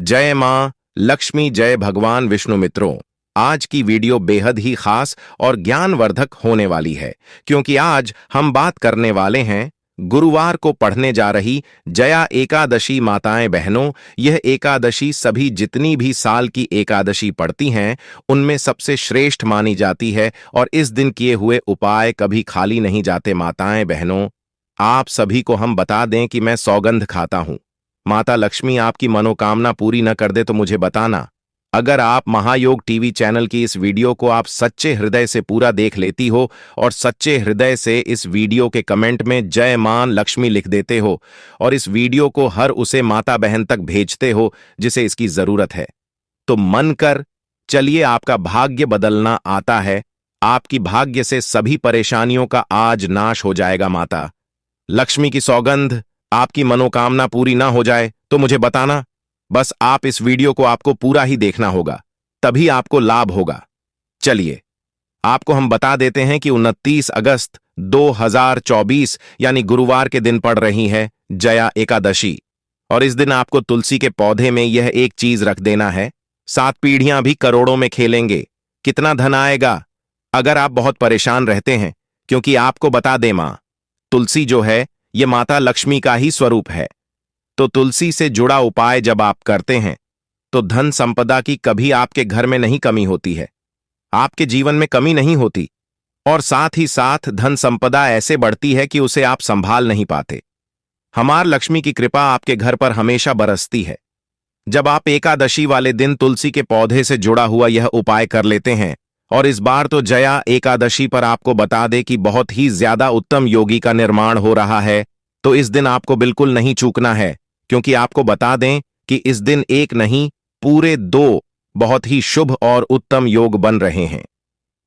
जय मां लक्ष्मी, जय भगवान विष्णु। मित्रों, आज की वीडियो बेहद ही खास और ज्ञानवर्धक होने वाली है, क्योंकि आज हम बात करने वाले हैं गुरुवार को पढ़ने जा रही जया एकादशी। माताएं बहनों, यह एकादशी सभी जितनी भी साल की एकादशी पढ़ती हैं उनमें सबसे श्रेष्ठ मानी जाती है, और इस दिन किए हुए उपाय कभी खाली नहीं जाते। माताएं बहनों, आप सभी को हम बता दें कि मैं सौगंध खाता हूं, माता लक्ष्मी आपकी मनोकामना पूरी न कर दे तो मुझे बताना। अगर आप महायोग टीवी चैनल की इस वीडियो को आप सच्चे हृदय से पूरा देख लेती हो और सच्चे हृदय से इस वीडियो के कमेंट में जय मां लक्ष्मी लिख देते हो और इस वीडियो को हर उसे माता बहन तक भेजते हो जिसे इसकी जरूरत है, तो मन कर चलिए, आपका भाग्य बदलना आता है। आपकी भाग्य से सभी परेशानियों का आज नाश हो जाएगा। माता लक्ष्मी की सौगंध, आपकी मनोकामना पूरी ना हो जाए तो मुझे बताना। बस आप इस वीडियो को आपको पूरा ही देखना होगा, तभी आपको लाभ होगा। चलिए, आपको हम बता देते हैं कि 29 अगस्त 2024 यानी गुरुवार के दिन पड़ रही है जया एकादशी, और इस दिन आपको तुलसी के पौधे में यह एक चीज रख देना है। 7 पीढ़ियां भी करोड़ों में खेलेंगे। कितना धन आएगा? अगर आप बहुत परेशान रहते हैं, क्योंकि आपको बता दें मां, तुलसी जो है यह माता लक्ष्मी का ही स्वरूप है, तो तुलसी से जुड़ा उपाय जब आप करते हैं तो धन संपदा की कभी आपके घर में नहीं कमी होती है, आपके जीवन में कमी नहीं होती, और साथ ही साथ धन संपदा ऐसे बढ़ती है कि उसे आप संभाल नहीं पाते। हमार लक्ष्मी की कृपा आपके घर पर हमेशा बरसती है। जब आप एकादशी वाले दिन तुलसी के पौधे से जुड़ा हुआ यह उपाय कर लेते हैं, और इस बार तो जया एकादशी पर आपको बता दे कि बहुत ही ज्यादा उत्तम योगी का निर्माण हो रहा है, तो इस दिन आपको बिल्कुल नहीं चूकना है, क्योंकि आपको बता दें कि इस दिन एक नहीं पूरे 2 बहुत ही शुभ और उत्तम योग बन रहे हैं।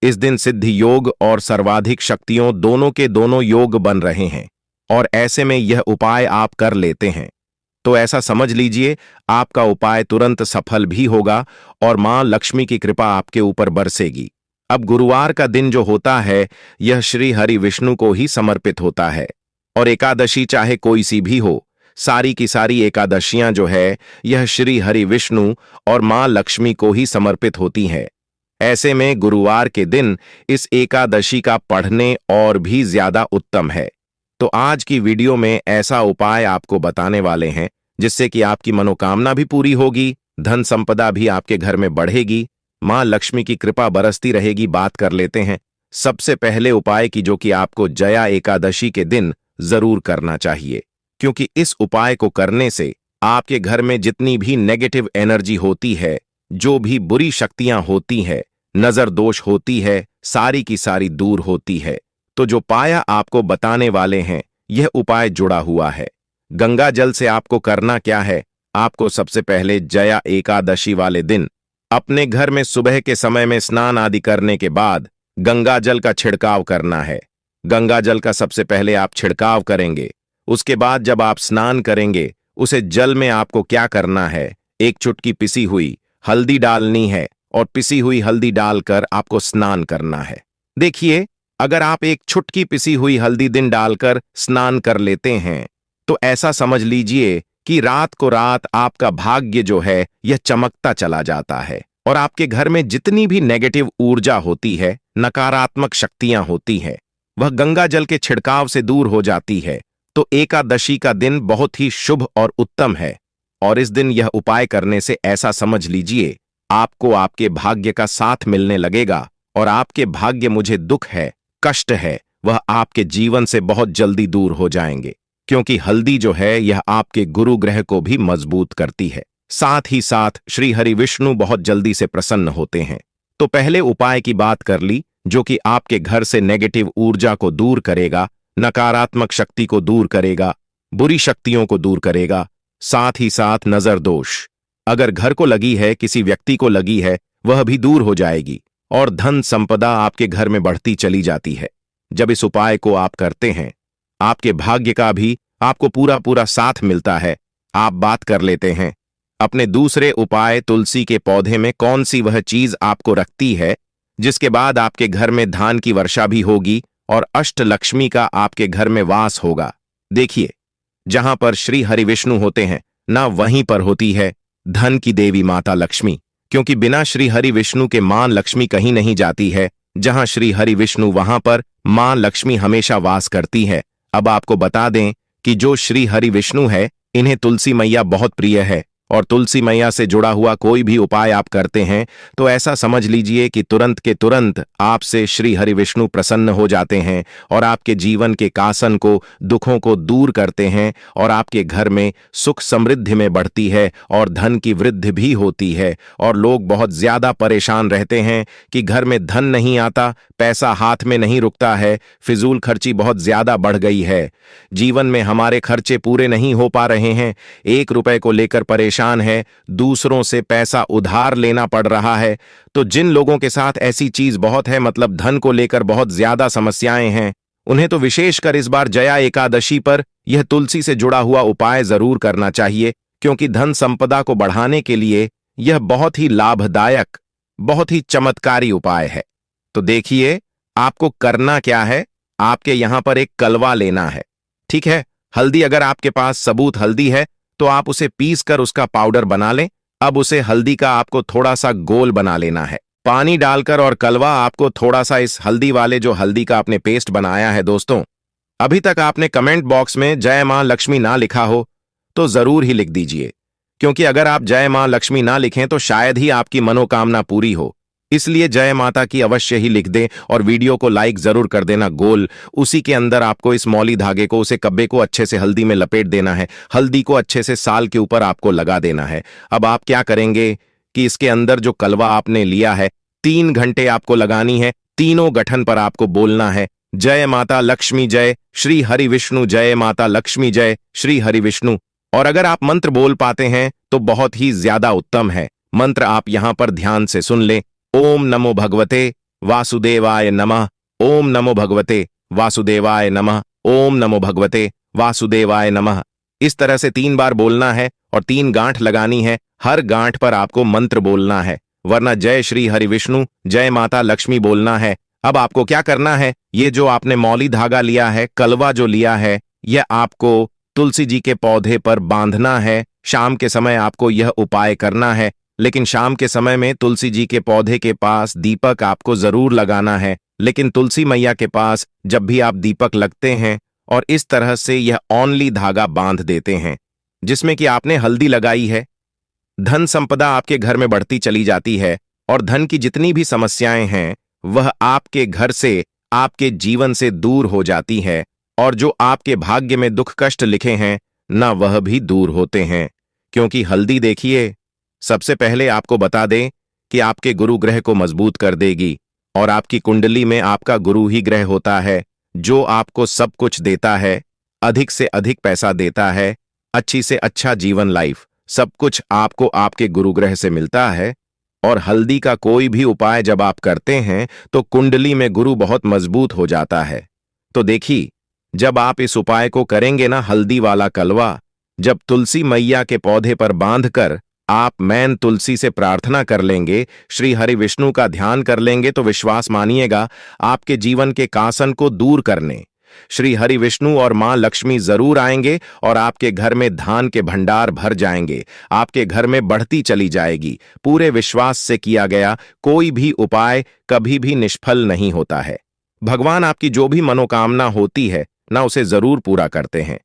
इस दिन सिद्धि योग और सर्वाधिक शक्तियों दोनों के दोनों योग बन रहे हैं, और ऐसे में यह उपाय आप कर लेते हैं तो ऐसा समझ लीजिए आपका उपाय तुरंत सफल भी होगा और मां लक्ष्मी की कृपा आपके ऊपर बरसेगी। अब गुरुवार का दिन जो होता है यह श्री हरि विष्णु को ही समर्पित होता है, और एकादशी चाहे कोई सी भी हो, सारी की सारी एकादशियां जो है यह श्री हरि विष्णु और मां लक्ष्मी को ही समर्पित होती हैं। ऐसे में गुरुवार के दिन इस एकादशी का पढ़ने और भी ज्यादा उत्तम है। तो आज की वीडियो में ऐसा उपाय आपको बताने वाले हैं जिससे कि आपकी मनोकामना भी पूरी होगी, धन संपदा भी आपके घर में बढ़ेगी, मां लक्ष्मी की कृपा बरसती रहेगी। बात कर लेते हैं सबसे पहले उपाय की, जो कि आपको जया एकादशी के दिन जरूर करना चाहिए, क्योंकि इस उपाय को करने से आपके घर में जितनी भी नेगेटिव एनर्जी होती है, जो भी बुरी शक्तियां होती है, नजर दोष होती है, सारी की सारी दूर होती है। तो जो पाया आपको बताने वाले हैं यह उपाय जुड़ा हुआ है। गंगा जल से आपको करना क्या है? आपको सबसे पहले जया एकादशी वाले दिन अपने घर में सुबह के समय में स्नान आदि करने के बाद गंगा जल का छिड़काव करना है। गंगा जल का सबसे पहले आप छिड़काव करेंगे, उसके बाद जब आप स्नान करेंगे उसे जल में आपको क्या करना है, एक चुटकी पिसी हुई हल्दी डालनी है, और पिसी हुई हल्दी डालकर आपको स्नान करना है। देखिए, अगर आप एक चुटकी पिसी हुई हल्दी दिन डालकर स्नान कर लेते हैं तो ऐसा समझ लीजिए कि रात को रात आपका भाग्य जो है यह चमकता चला जाता है, और आपके घर में जितनी भी नेगेटिव ऊर्जा होती है, नकारात्मक शक्तियां होती हैं, वह गंगा जल के छिड़काव से दूर हो जाती है। तो एकादशी का दिन बहुत ही शुभ और उत्तम है, और इस दिन यह उपाय करने से ऐसा समझ लीजिए आपको आपके भाग्य का साथ मिलने लगेगा, और आपके भाग्य मुझे दुख है, कष्ट है, वह आपके जीवन से बहुत जल्दी दूर हो जाएंगे, क्योंकि हल्दी जो है यह आपके गुरु ग्रह को भी मजबूत करती है। साथ ही साथ श्री हरि विष्णु बहुत जल्दी से प्रसन्न होते हैं। तो पहले उपाय की बात कर ली, जो कि आपके घर से नेगेटिव ऊर्जा को दूर करेगा, नकारात्मक शक्ति को दूर करेगा, बुरी शक्तियों को दूर करेगा, साथ ही साथ नजर दोष अगर घर को लगी है, किसी व्यक्ति को लगी है, वह भी दूर हो जाएगी, और धन संपदा आपके घर में बढ़ती चली जाती है। जब इस उपाय को आप करते हैं आपके भाग्य का भी आपको पूरा पूरा साथ मिलता है। आप बात कर लेते हैं अपने दूसरे उपाय, तुलसी के पौधे में कौन सी वह चीज आपको रखती है जिसके बाद आपके घर में धान की वर्षा भी होगी और अष्ट लक्ष्मी का आपके घर में वास होगा। देखिए, जहां पर श्री हरि विष्णु होते हैं ना वहीं पर होती है धन की देवी माता लक्ष्मी, क्योंकि बिना श्री हरि विष्णु के मां लक्ष्मी कहीं नहीं जाती है। जहां श्री हरि विष्णु वहां पर मां लक्ष्मी हमेशा वास करती है। अब आपको बता दें कि जो श्री हरि विष्णु है, इन्हें तुलसी मैया बहुत प्रिय है, और तुलसी मैया से जुड़ा हुआ कोई भी उपाय आप करते हैं तो ऐसा समझ लीजिए कि तुरंत के तुरंत आपसे श्री हरि विष्णु प्रसन्न हो जाते हैं और आपके जीवन के कासन को, दुखों को दूर करते हैं, और आपके घर में सुख समृद्धि में बढ़ती है और धन की वृद्धि भी होती है। और लोग बहुत ज्यादा परेशान रहते हैं कि घर में धन नहीं आता, पैसा हाथ में नहीं रुकता है, फिजूल खर्ची बहुत ज्यादा बढ़ गई है, जीवन में हमारे खर्चे पूरे नहीं हो पा रहे हैं, 1 रुपए को लेकर परेशान है, दूसरों से पैसा उधार लेना पड़ रहा है। तो जिन लोगों के साथ ऐसी चीज बहुत है, मतलब धन को लेकर बहुत ज्यादा समस्याएं हैं, उन्हें तो विशेषकर इस बार जया एकादशी पर यह तुलसी से जुड़ा हुआ उपाय जरूर करना चाहिए, क्योंकि धन संपदा को बढ़ाने के लिए यह बहुत ही लाभदायक, बहुत ही चमत्कारी उपाय है। तो देखिए, आपको करना क्या है। आपके यहां पर एक कलवा लेना है, ठीक है। हल्दी, अगर आपके पास सबूत हल्दी है तो आप उसे पीस कर उसका पाउडर बना लें। अब उसे हल्दी का आपको थोड़ा सा गोल बना लेना है, पानी डालकर, और कलवा आपको थोड़ा सा इस हल्दी वाले जो हल्दी का आपने पेस्ट बनाया है। दोस्तों, अभी तक आपने कमेंट बॉक्स में जय मां लक्ष्मी ना लिखा हो तो जरूर ही लिख दीजिए, क्योंकि अगर आप जय मां लक्ष्मी ना लिखें तो शायद ही आपकी मनोकामना पूरी हो। इसलिए जय माता की अवश्य ही लिख दें और वीडियो को लाइक जरूर कर देना। गोल, उसी के अंदर आपको इस मौली धागे को, उसे कब्बे को अच्छे से हल्दी में लपेट देना है। हल्दी को अच्छे से साल के ऊपर आपको लगा देना है। अब आप क्या करेंगे कि इसके अंदर जो कलवा आपने लिया है, 3 घंटे आपको लगानी है। तीनों गठन पर आपको बोलना है, जय माता लक्ष्मी जय, श्री हरि विष्णु जय, माता लक्ष्मी जय, श्री हरि विष्णु। और अगर आप मंत्र बोल पाते हैं तो बहुत ही ज्यादा उत्तम है। मंत्र आप यहां पर ध्यान से सुन लें। ओम नमो भगवते वासुदेवाय नमः, ओम नमो भगवते वासुदेवाय नमः, ओम नमो भगवते वासुदेवाय नमः। इस तरह से 3 बार बोलना है और 3 गांठ लगानी है। हर गांठ पर आपको मंत्र बोलना है, वरना जय श्री हरि विष्णु, जय माता लक्ष्मी बोलना है। अब आपको क्या करना है, ये जो आपने मौली धागा लिया है, कलवा जो लिया है, यह आपको तुलसी जी के पौधे पर बांधना है। शाम के समय आपको यह उपाय करना है, लेकिन शाम के समय में तुलसी जी के पौधे के पास दीपक आपको जरूर लगाना है। लेकिन तुलसी मैया के पास जब भी आप दीपक लगते हैं और इस तरह से यह ओनली धागा बांध देते हैं जिसमें कि आपने हल्दी लगाई है, धन संपदा आपके घर में बढ़ती चली जाती है और धन की जितनी भी समस्याएं हैं वह आपके घर से, आपके जीवन से दूर हो जाती है, और जो आपके भाग्य में दुख कष्ट लिखे हैं ना, वह भी दूर होते हैं। क्योंकि हल्दी, देखिए, सबसे पहले आपको बता दें कि आपके गुरु ग्रह को मजबूत कर देगी, और आपकी कुंडली में आपका गुरु ही ग्रह होता है जो आपको सब कुछ देता है, अधिक से अधिक पैसा देता है, अच्छी से अच्छा जीवन लाइफ, सब कुछ आपको आपके गुरु ग्रह से मिलता है। और हल्दी का कोई भी उपाय जब आप करते हैं तो कुंडली में गुरु बहुत मजबूत हो जाता है। तो देखिए, जब आप इस उपाय को करेंगे ना, हल्दी वाला कलवा जब तुलसी मैया के पौधे पर बांधकर आप मैन तुलसी से प्रार्थना कर लेंगे, श्री हरि विष्णु का ध्यान कर लेंगे, तो विश्वास मानिएगा आपके जीवन के कासन को दूर करने श्री हरि विष्णु और मां लक्ष्मी जरूर आएंगे और आपके घर में धान के भंडार भर जाएंगे, आपके घर में बढ़ती चली जाएगी। पूरे विश्वास से किया गया कोई भी उपाय कभी भी निष्फल नहीं होता है। भगवान आपकी जो भी मनोकामना होती है ना, उसे जरूर पूरा करते हैं।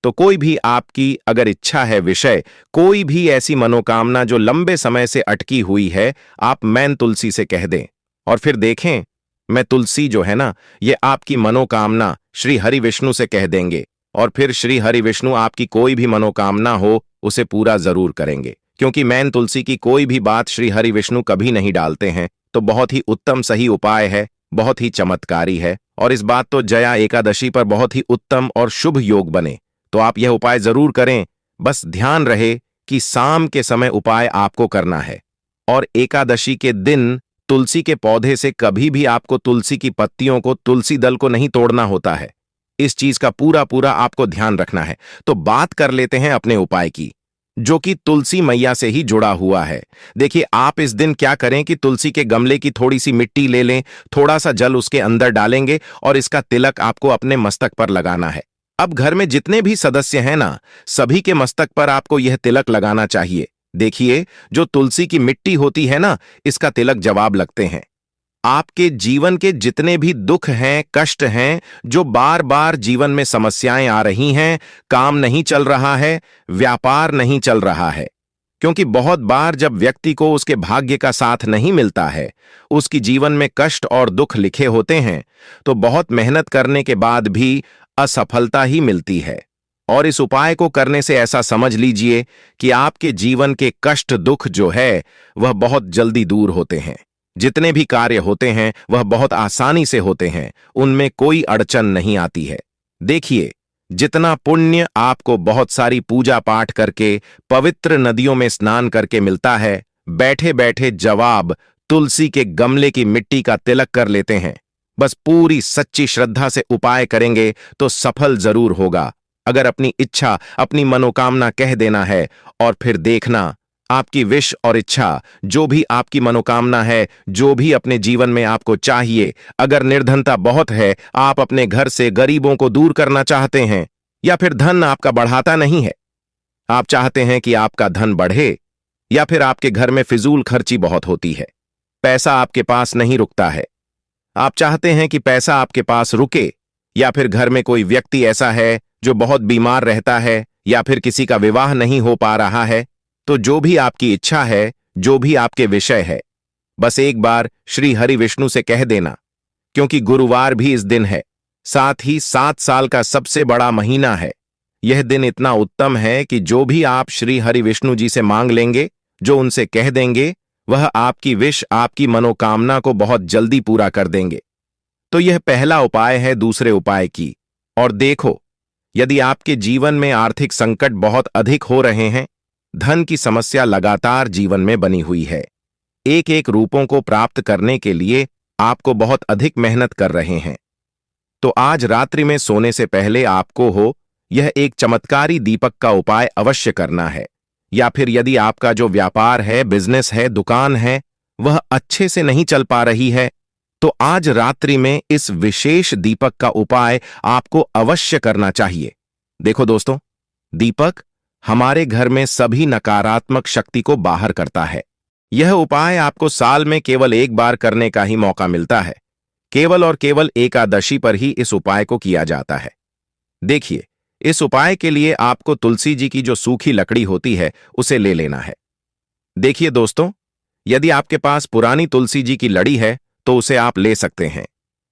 तो कोई भी आपकी अगर इच्छा है, विषय, कोई भी ऐसी मनोकामना जो लंबे समय से अटकी हुई है, आप मैन तुलसी से कह दें और फिर देखें, मैं तुलसी जो है ना, ये आपकी मनोकामना श्री हरि विष्णु से कह देंगे, और फिर श्री हरि विष्णु आपकी कोई भी मनोकामना हो उसे पूरा जरूर करेंगे। क्योंकि मैन तुलसी की कोई भी बात श्री हरि विष्णु कभी नहीं डालते हैं। तो बहुत ही उत्तम सही उपाय है, बहुत ही चमत्कारी है, और इस बात तो जया एकादशी पर बहुत ही उत्तम और शुभ योग बने। तो आप यह उपाय जरूर करें, बस ध्यान रहे कि शाम के समय उपाय आपको करना है। और एकादशी के दिन तुलसी के पौधे से कभी भी आपको तुलसी की पत्तियों को, तुलसी दल को नहीं तोड़ना होता है। इस चीज का पूरा पूरा आपको ध्यान रखना है। तो बात कर लेते हैं अपने उपाय की, जो कि तुलसी मैया से ही जुड़ा हुआ है। देखिए, आप इस दिन क्या करें कि तुलसी के गमले की थोड़ी सी मिट्टी ले लें, थोड़ा सा जल उसके अंदर डालेंगे और इसका तिलक आपको अपने मस्तक पर लगाना है। अब घर में जितने भी सदस्य हैं ना, सभी के मस्तक पर आपको यह तिलक लगाना चाहिए। देखिए, जो तुलसी की मिट्टी होती है ना, इसका तिलक जवाब लगते हैं। आपके जीवन के जितने भी दुख हैं, कष्ट हैं, जो बार बार जीवन में समस्याएं आ रही हैं, काम नहीं चल रहा है, व्यापार नहीं चल रहा है। क्योंकि बहुत बार जब व्यक्ति को उसके भाग्य का साथ नहीं मिलता है, उसकी जीवन में कष्ट और दुख लिखे होते हैं, तो बहुत मेहनत करने के बाद भी असफलता ही मिलती है। और इस उपाय को करने से ऐसा समझ लीजिए कि आपके जीवन के कष्ट दुख जो है वह बहुत जल्दी दूर होते हैं। जितने भी कार्य होते हैं वह बहुत आसानी से होते हैं, उनमें कोई अड़चन नहीं आती है। देखिए, जितना पुण्य आपको बहुत सारी पूजा पाठ करके, पवित्र नदियों में स्नान करके मिलता है, बैठे बैठे जवाब तुलसी के गमले की मिट्टी का तिलक कर लेते हैं। बस पूरी सच्ची श्रद्धा से उपाय करेंगे तो सफल जरूर होगा। अगर अपनी इच्छा, अपनी मनोकामना कह देना है और फिर देखना, आपकी विश और इच्छा, जो भी आपकी मनोकामना है, जो भी अपने जीवन में आपको चाहिए, अगर निर्धनता बहुत है, आप अपने घर से गरीबों को दूर करना चाहते हैं, या फिर धन आपका बढ़ाता नहीं है, आप चाहते हैं कि आपका धन बढ़े, या फिर आपके घर में फिजूल खर्ची बहुत होती है, पैसा आपके पास नहीं रुकता है, आप चाहते हैं कि पैसा आपके पास रुके, या फिर घर में कोई व्यक्ति ऐसा है जो बहुत बीमार रहता है, या फिर किसी का विवाह नहीं हो पा रहा है, तो जो भी आपकी इच्छा है, जो भी आपके विषय है, बस एक बार श्री हरि विष्णु से कह देना। क्योंकि गुरुवार भी इस दिन है, साथ ही 7 साल का सबसे बड़ा महीना है। यह दिन इतना उत्तम है कि जो भी आप श्री हरि विष्णु जी से मांग लेंगे, जो उनसे कह देंगे, वह आपकी विश, आपकी मनोकामना को बहुत जल्दी पूरा कर देंगे। तो यह पहला उपाय है दूसरे उपाय की। और देखो, यदि आपके जीवन में आर्थिक संकट बहुत अधिक हो रहे हैं, धन की समस्या लगातार जीवन में बनी हुई है, एक एक रूपों को प्राप्त करने के लिए आपको बहुत अधिक मेहनत कर रहे हैं, तो आज रात्रि में सोने से पहले आपको हो यह एक चमत्कारी दीपक का उपाय अवश्य करना है। या फिर यदि आपका जो व्यापार है, बिजनेस है, दुकान है, वह अच्छे से नहीं चल पा रही है, तो आज रात्रि में इस विशेष दीपक का उपाय आपको अवश्य करना चाहिए। देखो दोस्तों, दीपक हमारे घर में सभी नकारात्मक शक्ति को बाहर करता है। यह उपाय आपको साल में केवल एक बार करने का ही मौका मिलता है। केवल और केवल एकादशी पर ही इस उपाय को किया जाता है। देखिए, इस उपाय के लिए आपको तुलसी जी की जो सूखी लकड़ी होती है उसे ले लेना है। देखिए दोस्तों, यदि आपके पास पुरानी तुलसी जी की लड़ी है तो उसे आप ले सकते हैं,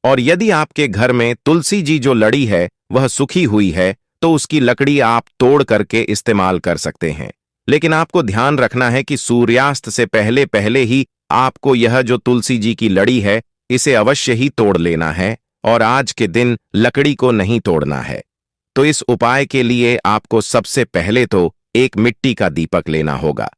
और यदि आपके घर में तुलसी जी जो लड़ी है वह सूखी हुई है तो उसकी लकड़ी आप तोड़ करके इस्तेमाल कर सकते हैं। लेकिन आपको ध्यान रखना है कि सूर्यास्त से पहले पहले ही आपको यह जो तुलसी जी की लड़ी है इसे अवश्य ही तोड़ लेना है, और आज के दिन लकड़ी को नहीं तोड़ना है। तो इस उपाय के लिए आपको सबसे पहले तो एक मिट्टी का दीपक लेना होगा।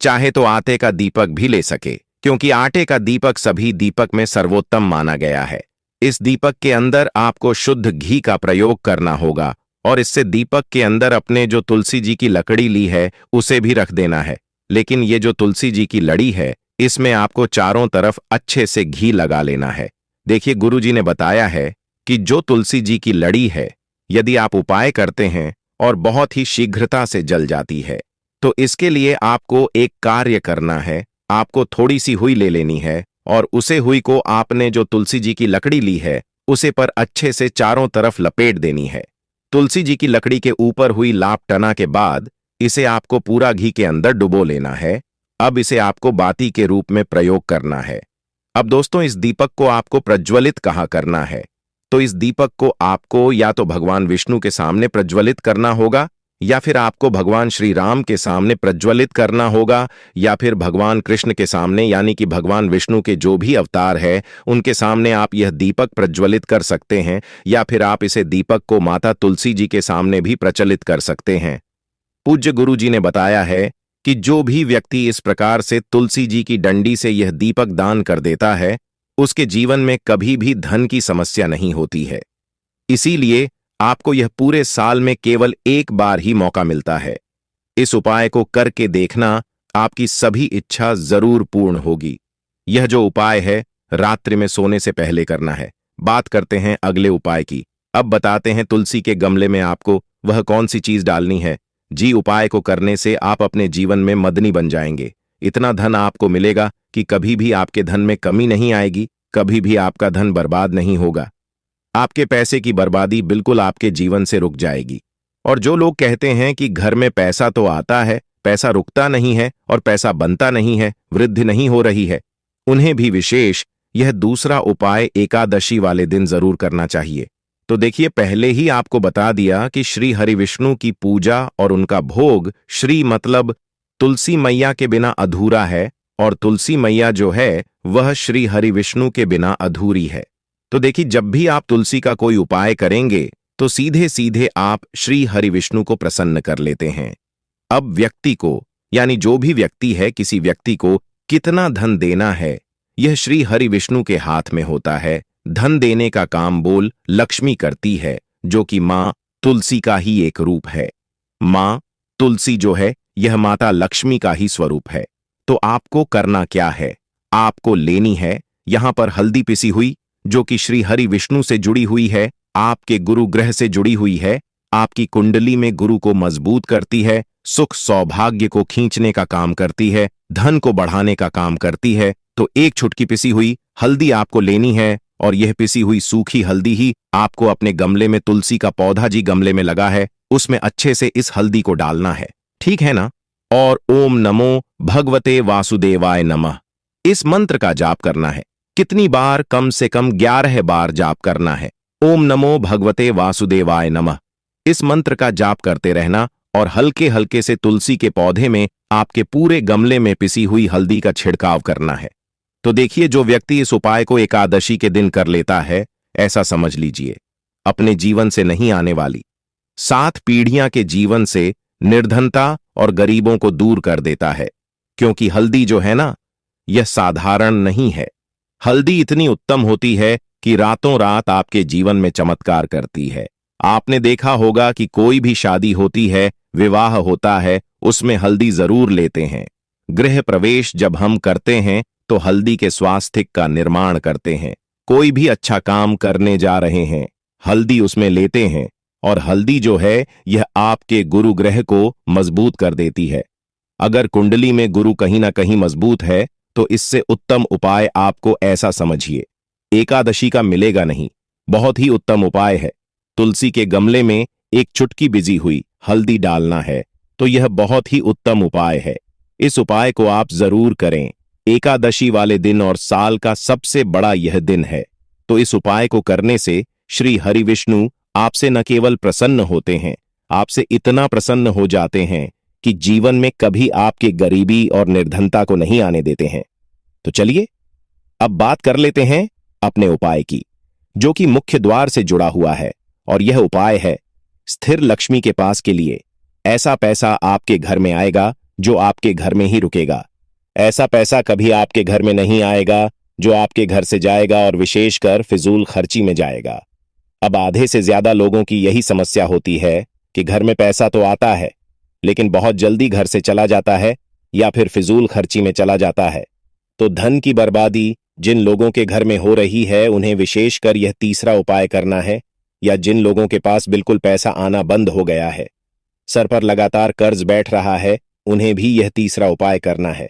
चाहे तो आटे का दीपक भी ले सके, क्योंकि आटे का दीपक सभी दीपक में सर्वोत्तम माना गया है। इस दीपक के अंदर आपको शुद्ध घी का प्रयोग करना होगा, और इससे दीपक के अंदर अपने जो तुलसी जी की लकड़ी ली है उसे भी रख देना है। लेकिन ये जो तुलसी जी की लड़ी है, इसमें आपको चारों तरफ अच्छे से घी लगा लेना है। देखिए, गुरु जी ने बताया है कि जो तुलसी जी की लड़ी है, यदि आप उपाय करते हैं और बहुत ही शीघ्रता से जल जाती है, तो इसके लिए आपको एक कार्य करना है। आपको थोड़ी सी हुई ले लेनी है, और उसे हुई को आपने जो तुलसी जी की लकड़ी ली है उसे पर अच्छे से चारों तरफ लपेट देनी है। तुलसी जी की लकड़ी के ऊपर हुई लाप टना के बाद इसे आपको पूरा घी के अंदर डुबो लेना है। अब इसे आपको बाती के रूप में प्रयोग करना है। अब दोस्तों, इस दीपक को आपको प्रज्वलित कहाँ करना है, तो इस दीपक को आपको या तो भगवान विष्णु के सामने प्रज्वलित करना होगा, या फिर आपको भगवान श्री राम के सामने प्रज्वलित करना होगा, या फिर भगवान कृष्ण के सामने, यानी कि भगवान विष्णु के जो भी अवतार है उनके सामने आप यह दीपक प्रज्वलित कर सकते हैं, या फिर आप इसे दीपक को माता तुलसी जी के सामने भी प्रचलित कर सकते हैं। पूज्य गुरु जी ने बताया है कि जो भी व्यक्ति इस प्रकार से तुलसी जी की डंडी से यह दीपक दान कर देता है, उसके जीवन में कभी भी धन की समस्या नहीं होती है। इसीलिए आपको यह पूरे साल में केवल एक बार ही मौका मिलता है। इस उपाय को करके देखना, आपकी सभी इच्छा जरूर पूर्ण होगी। यह जो उपाय है रात्रि में सोने से पहले करना है। बात करते हैं अगले उपाय की। अब बताते हैं तुलसी के गमले में आपको वह कौन सी चीज डालनी है जी उपाय को करने से आप अपने जीवन में मदनी बन जाएंगे। इतना धन आपको मिलेगा कि कभी भी आपके धन में कमी नहीं आएगी, कभी भी आपका धन बर्बाद नहीं होगा। आपके पैसे की बर्बादी बिल्कुल आपके जीवन से रुक जाएगी। और जो लोग कहते हैं कि घर में पैसा तो आता है, पैसा रुकता नहीं है और पैसा बनता नहीं है, वृद्धि नहीं हो रही है, उन्हें भी विशेष यह दूसरा उपाय एकादशी वाले दिन जरूर करना चाहिए। तो देखिए, पहले ही आपको बता दिया कि श्री हरि विष्णु की पूजा और उनका भोग, श्री मतलब तुलसी मैया के बिना अधूरा है, और तुलसी मैया जो है वह श्री हरि विष्णु के बिना अधूरी है। तो देखिए, जब भी आप तुलसी का कोई उपाय करेंगे तो सीधे सीधे आप श्री हरि विष्णु को प्रसन्न कर लेते हैं। अब व्यक्ति को, यानी जो भी व्यक्ति है, किसी व्यक्ति को कितना धन देना है, यह श्री हरि विष्णु के हाथ में होता है। धन देने का काम बोल लक्ष्मी करती है, जो कि मां तुलसी का ही एक रूप है। मां तुलसी जो है यह माता लक्ष्मी का ही स्वरूप है। तो आपको करना क्या है? आपको लेनी है यहां पर हल्दी पिसी हुई, जो कि श्री हरि विष्णु से जुड़ी हुई है, आपके गुरु ग्रह से जुड़ी हुई है, आपकी कुंडली में गुरु को मजबूत करती है, सुख सौभाग्य को खींचने का काम करती है, धन को बढ़ाने का काम करती है। तो एक चुटकी पिसी हुई हल्दी आपको लेनी है, और यह पिसी हुई सूखी हल्दी ही आपको अपने गमले में, तुलसी का पौधा जी गमले में लगा है, उसमें अच्छे से इस हल्दी को डालना है, ठीक है ना? और ओम नमो भगवते वासुदेवाय नमः इस मंत्र का जाप करना है। कितनी बार? कम से कम 11 बार जाप करना है। ओम नमो भगवते वासुदेवाय नमः इस मंत्र का जाप करते रहना, और हल्के हल्के से तुलसी के पौधे में आपके पूरे गमले में पिसी हुई हल्दी का छिड़काव करना है। तो देखिए, जो व्यक्ति इस उपाय को एकादशी के दिन कर लेता है, ऐसा समझ लीजिए अपने जीवन से नहीं आने वाली 7 पीढ़ियां के जीवन से निर्धनता और गरीबों को दूर कर देता है। क्योंकि हल्दी जो है ना, यह साधारण नहीं है। हल्दी इतनी उत्तम होती है कि रातों रात आपके जीवन में चमत्कार करती है। आपने देखा होगा कि कोई भी शादी होती है, विवाह होता है, उसमें हल्दी जरूर लेते हैं। गृह प्रवेश जब हम करते हैं तो हल्दी के स्वास्थ्य का निर्माण करते हैं। कोई भी अच्छा काम करने जा रहे हैं, हल्दी उसमें लेते हैं, और हल्दी जो है यह आपके गुरु ग्रह को मजबूत कर देती है। अगर कुंडली में गुरु कहीं ना कहीं मजबूत है तो इससे उत्तम उपाय आपको ऐसा समझिए एकादशी का मिलेगा नहीं। बहुत ही उत्तम उपाय है। तुलसी के गमले में एक चुटकी भिजी हुई हल्दी डालना है, तो यह बहुत ही उत्तम उपाय है। इस उपाय को आप जरूर करें। एकादशी वाले दिन और साल का सबसे बड़ा यह दिन है। तो इस उपाय को करने से श्री हरि विष्णु आपसे न केवल प्रसन्न होते हैं, आपसे इतना प्रसन्न हो जाते हैं कि जीवन में कभी आपके गरीबी और निर्धनता को नहीं आने देते हैं। तो चलिए अब बात कर लेते हैं अपने उपाय की, जो कि मुख्य द्वार से जुड़ा हुआ है। और यह उपाय है स्थिर लक्ष्मी के पास के लिए। ऐसा पैसा आपके घर में आएगा जो आपके घर में ही रुकेगा। ऐसा पैसा कभी आपके घर में नहीं आएगा जो आपके घर से जाएगा और विशेषकर फिजूल खर्ची में जाएगा। अब आधे से ज्यादा लोगों की यही समस्या होती है कि घर में पैसा तो आता है, लेकिन बहुत जल्दी घर से चला जाता है या फिर फिजूल खर्ची में चला जाता है। तो धन की बर्बादी जिन लोगों के घर में हो रही है, उन्हें विशेषकर यह तीसरा उपाय करना है। या जिन लोगों के पास बिल्कुल पैसा आना बंद हो गया है, सर पर लगातार कर्ज बैठ रहा है, उन्हें भी यह तीसरा उपाय करना है।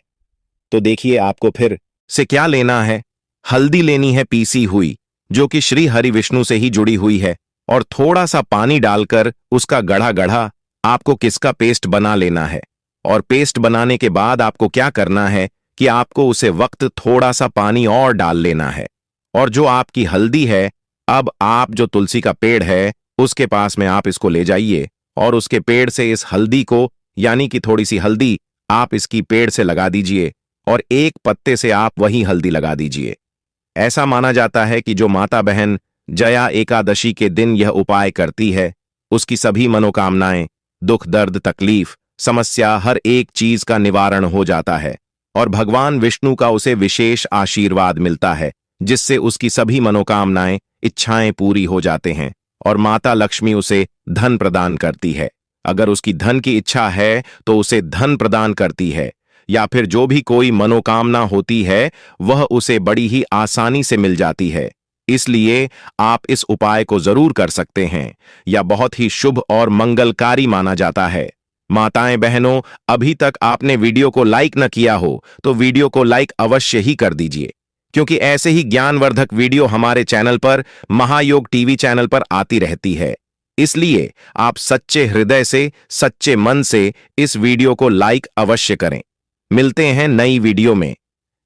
तो देखिए, आपको फिर से क्या लेना है? हल्दी लेनी है पीसी हुई, जो कि श्री हरि विष्णु से ही जुड़ी हुई है, और थोड़ा सा पानी डालकर उसका गढ़ा गढ़ा आपको किसका पेस्ट बना लेना है। और पेस्ट बनाने के बाद आपको क्या करना है कि आपको उसे वक्त थोड़ा सा पानी और डाल लेना है। और जो आपकी हल्दी है, अब आप जो तुलसी का पेड़ है उसके पास में आप इसको ले जाइए, और उसके पेड़ से इस हल्दी को, यानी कि थोड़ी सी हल्दी आप इसकी पेड़ से लगा दीजिए, और एक पत्ते से आप वही हल्दी लगा दीजिए। ऐसा माना जाता है कि जो माता बहन जया एकादशी के दिन यह उपाय करती है, उसकी सभी मनोकामनाएं, दुख दर्द तकलीफ समस्या, हर एक चीज का निवारण हो जाता है, और भगवान विष्णु का उसे विशेष आशीर्वाद मिलता है, जिससे उसकी सभी मनोकामनाएं, इच्छाएं पूरी हो जाते हैं, और माता लक्ष्मी उसे धन प्रदान करती है। अगर उसकी धन की इच्छा है तो उसे धन प्रदान करती है, या फिर जो भी कोई मनोकामना होती है वह उसे बड़ी ही आसानी से मिल जाती है। इसलिए आप इस उपाय को जरूर कर सकते हैं, या बहुत ही शुभ और मंगलकारी माना जाता है। माताएं बहनों, अभी तक आपने वीडियो को लाइक न किया हो तो वीडियो को लाइक अवश्य ही कर दीजिए, क्योंकि ऐसे ही ज्ञानवर्धक वीडियो हमारे चैनल पर, महायोग टीवी चैनल पर आती रहती है। इसलिए आप सच्चे हृदय से, सच्चे मन से इस वीडियो को लाइक अवश्य करें। मिलते हैं नई वीडियो में।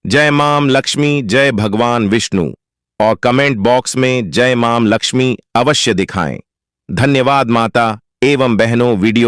जय माम लक्ष्मी, जय भगवान विष्णु, और कमेंट बॉक्स में जय माम लक्ष्मी अवश्य दिखाएं। धन्यवाद माता एवं बहनों। वीडियो